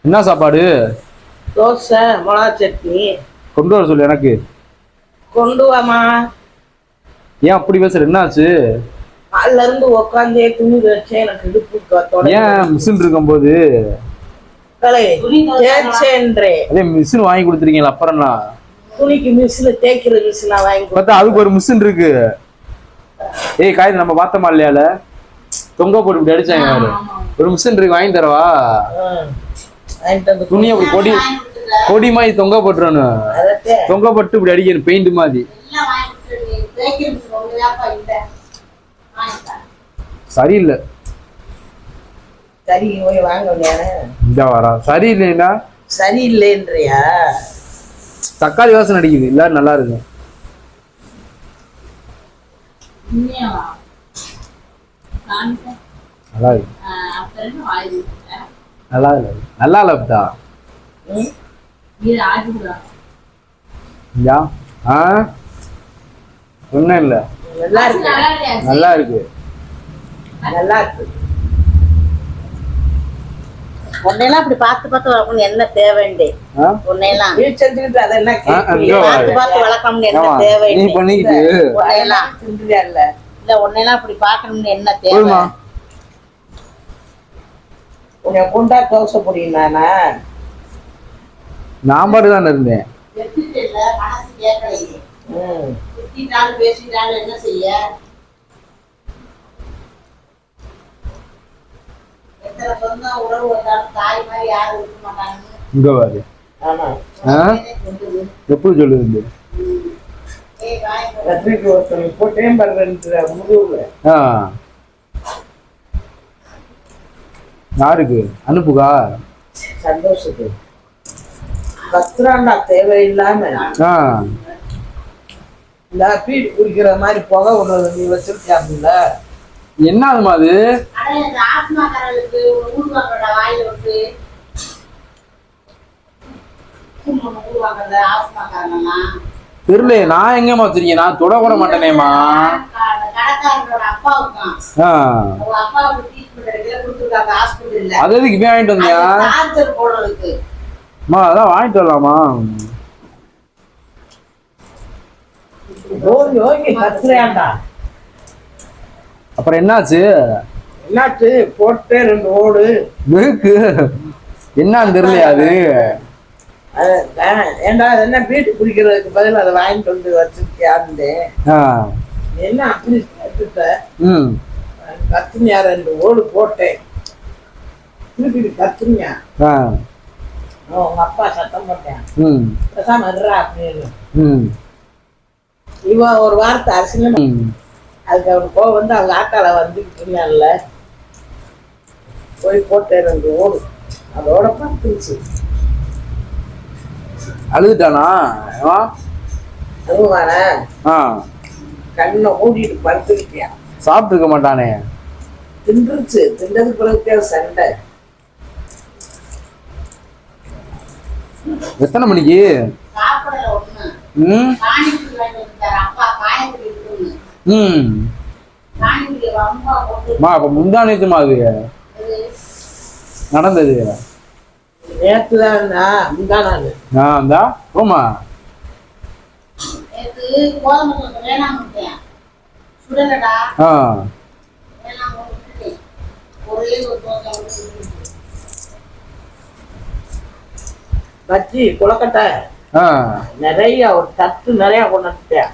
என்ன சாப்பாடு? தோசை மிளகா சட்னி. கொண்டு வர சொல்லு எனக்கு. கொண்டு வாமா. ஏன் அப்படி பேசுற? என்னாச்சு? காலில இருந்து உக்காந்தே துணி வச்சேன், எனக்கு இடுப்பு ஏன் மிஷின் இருக்கும் போது அதே மிஷின் வாங்கி கொடுத்துருக்கீங்களா? அப்புறம்னா துணிக்கு மிஷின் தேய்க்கிற மிஷினா வாங்கி பார்த்தா அதுக்கு ஒரு மிஷின் இருக்கு. ஏய் காய் நம்ம பார்த்தோமா இல்லையால தொங்க போட்டு இப்படி அடிச்சாங்க. ஒரு மிஷின் இருக்கு, வாங்கி தரவா? துணியை அப்படி கொடி கொடி மாதிரி தொங்க போட்டுறணும். தொங்க போட்டு இப்படி அடிக்கணும் பெயிண்ட் மாதிரி. சரியில்லை. சரி போய் வாங்க. இந்த வாரம் சரியில்லைன்னா சரியில்லைன்றியா? தக்காளி வாசனை அடிக்குது. எல்லாரும் நல்லா இருக்கு. நல்லா இருக்கு. நல்லா இல்லை. நல்லா இல்லப்பா. ஒன்னும் இல்லை. நல்லா இருக்கு. நல்லா இருக்கு. நல்லா இருக்கு. உன்னையெல்லாம் அப்படி பார்த்து பார்த்து வளர்க்கணும் என்ன தேவைண்டே? உன்னையெல்லாம் அதை என்ன பார்த்து பார்த்து வளர்க்கணும்னு என்ன தேவை? உன்னையெல்லாம் இல்ல உன்னையெல்லாம் அப்படி பார்க்கணும்னு என்ன தேவை? உன்னை கொண்டா தோசை புரியும். நான் பாட்டு தான் இருந்தேன். என்ன செய்ய? இங்க பாரு. எப்படி சொல்லுது? யாருக்கு அனுப்புகா? சந்தோஷத்துக்கு கத்துறாண்டா தேவையில்லாம. இந்த பீட் குடிக்கிற மாதிரி புகை ஒண்ணு நீ வச்சிருக்கியாப்ல. என்ன ஆகுமா அது? தெரியல. நான் எங்கம்மா வச்சிருக்கேன்? நான் தொட கூட மாட்டேனேம்மா. அது எதுக்கு இப்ப வாங்கிட்டு வந்தியா? அதான் வாங்கிட்டு வரலாமா? அப்புறம் என்னாச்சு? என்னாச்சு? போட்டே 2 ஓடு என்னன்னு தெரியலையா அது? ஏண்டா என்ன பீட்டு குடிக்கிறதுக்கு பதில் அதை வாங்கிட்டு வந்து வச்சிருக்கியான்னு என்ன அப்படி கத்துனியா? 2 ஓடு போட்டேன். திருப்பி கத்துனியா? உங்க அப்பா சத்தம் போட்டேன் பேசாம அப்படின்னு. இவன் ஒரு வார்த்தை அரசியல். அதுக்கு அவன் போக வந்து அவங்க ஆட்டால வந்துக்கிட்டு இருந்தான்ல, போய் போட்டேன் 2 ஓடு. அதோட பத்துச்சு. அழுதுட்டானா? அழுவான கண்ணை மூடிட்டு படுத்துக்கிட்டியா? சாப்பிட்டு இருக்க மாட்டானே. தின்றுச்சு. தின்றதுக்கு பிறகு சண்டை. எத்தனை மணிக்கு? அப்ப முந்தா நேத்துமா அது நடந்தது? நேத்துதான் முந்தா நாள். ஓமா பச்சி குளக்கட்டை நிறைய ஒரு தட்டு நிறைய கொண்டுட்டேன்.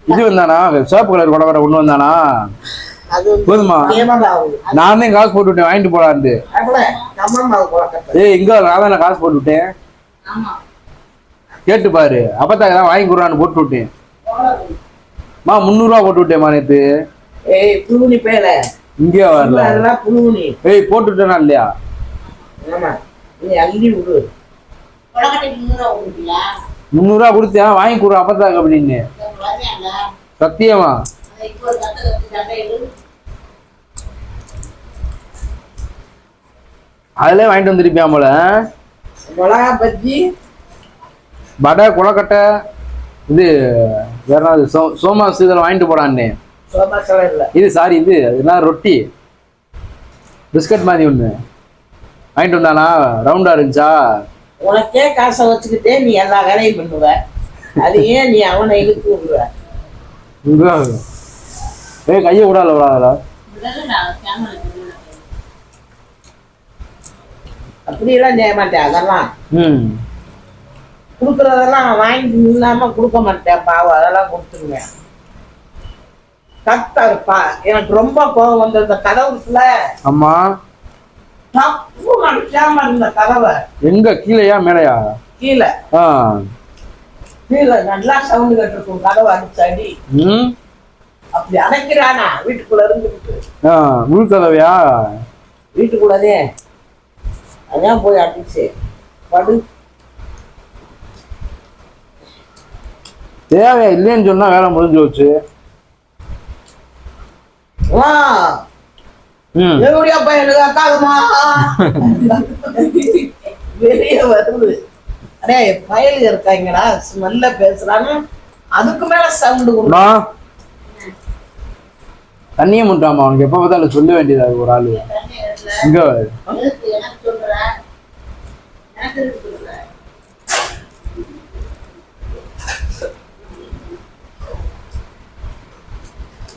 இது வந்தானா? சிவப்பு கலர் கூட வர ஒண்ணு வந்தானா? போதுமா? நான் தான் காசு போட்டு விட்டேன், வாங்கிட்டு போலான்னு. ஏய் இங்க நான் தான் காசு போட்டு விட்டேன். கேட்டு பாரு. அப்பத்தான் தான் வாங்கி கொடுறான்னு போட்டு விட்டேன். 300 ரூபா போட்டு விட்டேன் நேத்து. ஏய் புழுனி பேல இங்கே வரல. புழுனி. ஏய் போட்டு விட்டேனா இல்லையா? ஆமா நீ அள்ளி விடு. 300 ரூபா கொடுத்தியா? வாங்கி கொடு அப்பத்தான் அப்படின்னு. சத்தியமா? அதுல வாங்கிட்டு வந்துருப்பியா போல. மிளகா பஜ்ஜி, வடை, கொலக்கட்டை, இது வேற சோமாஸ் இதெல்லாம் வாங்கிட்டு போடான்னு. இது சாரி இது என்ன ரொட்டி பிஸ்கட் மாதிரி ஒண்ணு. வாங்கிட்டு வந்தானா? ரவுண்டா இருந்துச்சா? உனக்கே காசை வச்சுக்கிட்டே நீ எல்லா வேலையும் பண்ணுவ, அது ஏன் நீ அவனை இழுத்து விடுவ? ஏய் கையை விடாதடா. அப்படியெல்லாம் செய்ய மாட்டேன். அதெல்லாம் கொடுக்குறதெல்லாம் வாங்கி இல்லாம கொடுக்க மாட்டேன். பாவம், அதெல்லாம் கொடுத்துருவேன். கத்தருப்பா, எனக்கு ரொம்ப கோபம் வந்த இந்த கதவுக்குள்ள. அம்மா தப்பு மனுஷாம இருந்த கதவை. எங்க கீழையா மேலையா? கீழே. கீழே நல்லா சவுண்டு கட்டிருக்கும். கதவை அடிச்சு அடி. அப்படி அடைக்கிறானா வீட்டுக்குள்ள இருந்துக்கிட்டு? உள் கதவையா? வீட்டுக்குள்ளதே. அதான் போய் அடிச்சு படு. தேவையா? இல்லைன்னு சொன்னா வேலை முடிஞ்சு வச்சு. எப்படியாப்பா எனக்கு அக்காதுமா வெளியே வருது. அடே பயலுக இருக்காங்கடா, ஸ்மெல்ல பேசுறாங்க. அதுக்கு மேல சவுண்டு கொடுமா. தண்ணியே முட்டாமா அவனுக்கு எப்ப பார்த்தாலும் சொல்ல வேண்டியதா ஒரு ஆளு. இங்க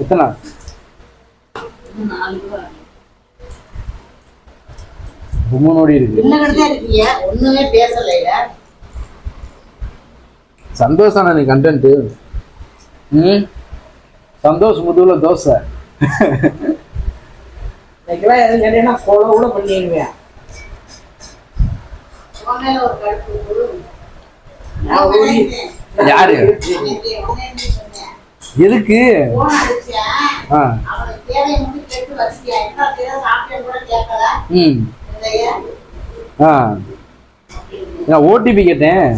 எத்தனை பொம்மனோடி இருக்கு. ஒண்ணுமே பேசல. சந்தோஷம் நீ கண்டென்ட். சந்தோஷ் முதுகுல தோசை. கொலை கூட பண்ணிடுவேன். யாரு எதுக்கு? ஓடிபி கேட்டேன்.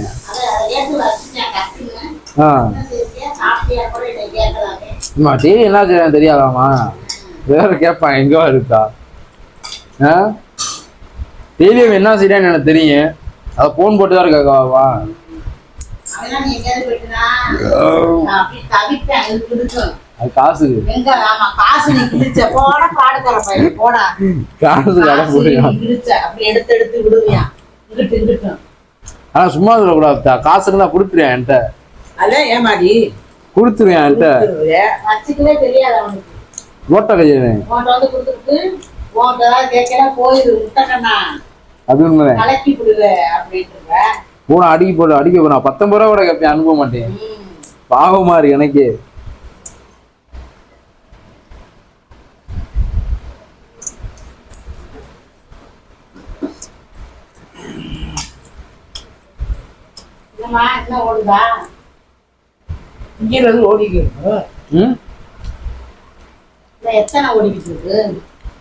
டெய்லி என்ன செய்யறேன் தெரியாதாமா? வேற கேட்பான் எங்க இருக்கா? டெய்லியும் என்ன செய்யறேன்னு எனக்கு தெரியும். அத போன் போட்டுதான் இருக்காவா? அது காசு காசு ஆனா சும்மா சொல்லக்கூடாது. காசு இருந்தா கொடுத்துருவேன் என்கிட்ட. அதான் ஏமாடி கொடுத்துருவேன் என்கிட்ட. ஓட்ட கையேன் அது உண்மை. போன அடிக்க போட அடிக்க போனா 19 ரூபா கூட கேட்பேன். அனுப்ப மாட்டேன். பாவமா இருக்கு எனக்கு.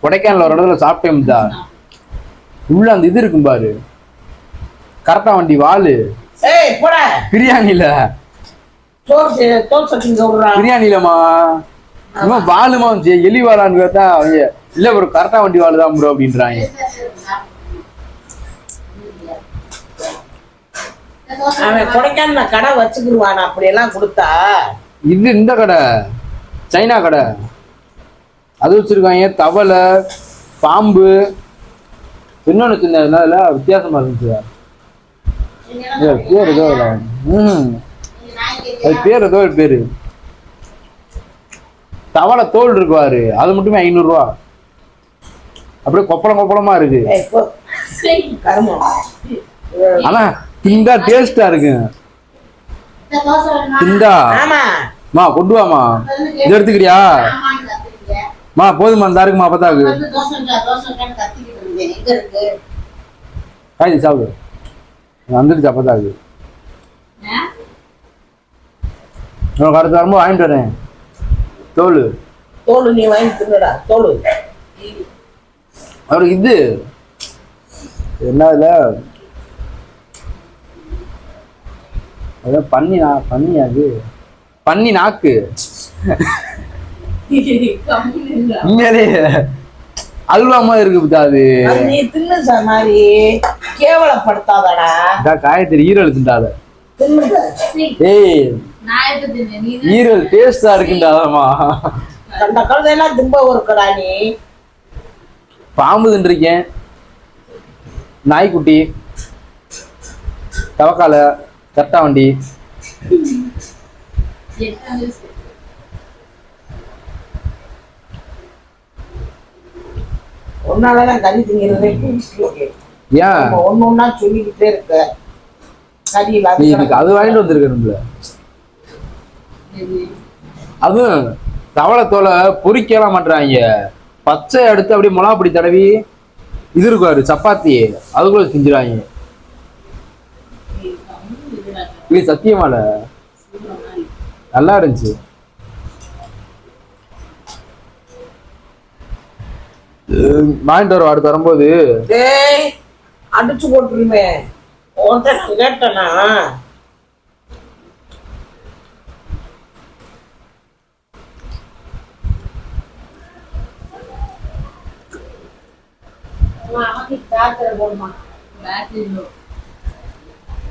கொடைக்கானல ஒரு இடத்துல சாப்பிட்டேன். உள்ள அந்த இது இருக்கும் பாரு, கரெக்டா வண்டி வாலு பிரியாணில. பிரியாணிலமா வாலுமா எலி வாழான்னு கேட்டா அவங்க இல்ல ஒரு கரெக்டா வண்டி வாழுதான் ப்ரோ அப்படின்றாங்க. அவன் கொடைக்கானல கடை வச்சுக்கிடுவான். அப்படி எல்லாம் கொடுத்தா இது இந்த கடை சைனா கடை அது வச்சிருக்காங்க. தவளை, பாம்பு, இன்னொன்னு சின்னதுல வித்தியாசமா இருந்துச்சு. பேர் ஏதோ அது பேர் ஏதோ ஒரு பேரு. தவளை தோல் இருக்குவாரு, அது மட்டுமே 500 ரூபா. அப்படியே கொப்பளம் கொப்பளமா இருக்கு. ஆனா திண்டா டேஸ்டா இருக்கு. திண்டா மா கொண்டு வாமா. இது எடுத்துக்கிறியா மா? போதுமா? இந்த இருக்குமா? அப்பதாக்கு காய்ச்சி சாப்பிடு. வந்துருச்சு அப்பதாக்கு. உனக்கு அடுத்த வரும்போது வாங்கிட்டு வரேன். தோல் தோல் நீ வாங்கி தின்னுடா. தோல் அவருக்கு இது என்ன இல்ல பண்ணியாது பண்ணி நாக்கு உண்மையிலே அல்வாமா இருக்கு. அது நீ தின்னு மாதிரி கேவலப்படுத்தாதடா. காயத்ரி ஈரல் திண்டாத. ஏய் ஈரல் டேஸ்டா இருக்குண்டாதமா. அந்த கழுதையெல்லாம் திம்ப ஒரு கடா. நீ பாம்பு தின்றிருக்கேன். நாய்க்குட்டி, தவக்கால, கட்டா வண்டி. ஒன்னாலதான் கறி திங்கிறதே ஏன் ஒன்னு ஒன்னா சொல்லிக்கிட்டே இருக்க கறி நீ எனக்கு அது வாங்கிட்டு வந்திருக்கணும்ல. அதுவும் தவளை தோலை பொறிக்கலாம் மாட்டாங்க, பச்சை எடுத்து அப்படியே மிளகா பொடி தடவி இது இருக்காரு சப்பாத்தி அதுக்குள்ள செஞ்சிருவாங்க. இது சத்தியமால நல்லா இருந்துச்சு. வாங்கிட்டு வர அடுத்து வரும்போது அடிச்சு போட்டுருமே கேட்டனா.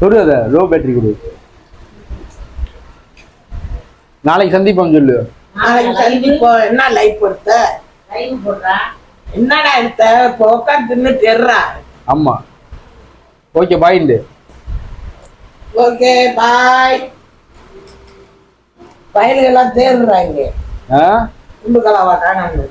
சொல்லுத லோ பேட்டரி கொடு. நாளைக்கு சந்திப்போம் சொல்லு. நாளைக்கு சந்திப்போம். என்ன லைஃப் எடுத்த என்னடா எடுத்த இப்போ உட்காந்து தெர்றா. ஆமா ஓகே பாய். Okay bye. பயல்கள் எல்லாம் தேடுறாங்க. குண்டு கலாவா காணாங்க.